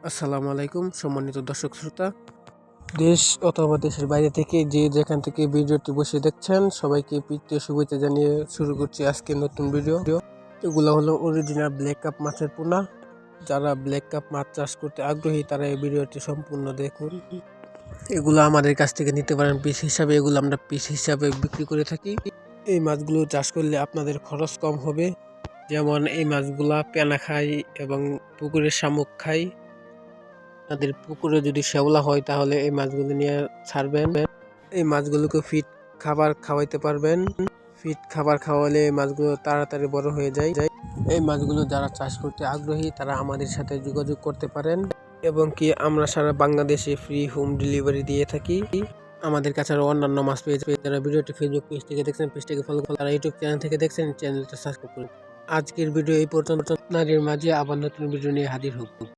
আসসালামু আলাইকুম সম্মানিত দর্শক শ্রোতা, দেশ অথবা দেশের বাইরে থেকে যে যেখান থেকে ভিডিওটি বসে দেখছেন সবাইকে প্রীতীয় শুভেচ্ছা জানিয়ে শুরু করছি আজকে নতুন ভিডিও। এগুলো হলো অরিজিনাল ব্ল্যাক কাপ মাছের পোনা। যারা ব্ল্যাক কাপ মাছ চাষ করতে আগ্রহী তারা এই ভিডিওটি সম্পূর্ণ দেখুন। এগুলো আমাদের কাছ থেকে নিতে পারেন পিস হিসাবে, এগুলো আমরা পিস হিসাবে বিক্রি করে থাকি। এই মাছগুলো চাষ করলে আপনাদের খরচ কম হবে। যেমন এই মাছগুলা পেনা খায় এবং পুকুরের শামুক খায়। তাদের পুকুরে যদি শ্যাওলা হয় তাহলে এই মাছগুলো নিয়ে ছাড়বেন। এই মাছগুলোকে ফিট খাবার খাওয়াইতে পারবেন। ফিট খাবার খাওয়ালে এই মাছগুলো তাড়াতাড়ি বড় হয়ে যায়। এই মাছগুলো যারা চাষ করতে আগ্রহী তারা আমাদের সাথে যোগাযোগ করতে পারেন এবং কি আমরা সারা বাংলাদেশে ফ্রি হোম ডেলিভারি দিয়ে থাকি। আমাদের কাছে আরো অন্যান্য মাছ পেয়ে যাবে। যারা ভিডিওটি ফেসবুক পেজ থেকে দেখছেন পেজটাকে ফলো করুন, যারা ইউটিউব চ্যানেল থেকে দেখছেন চ্যানেলটা সাবস্ক্রাইব করুন। আজকের ভিডিও এই পর্যন্ত। আপনাদের মাঝে আবার নতুন ভিডিও নিয়ে হাজির হব।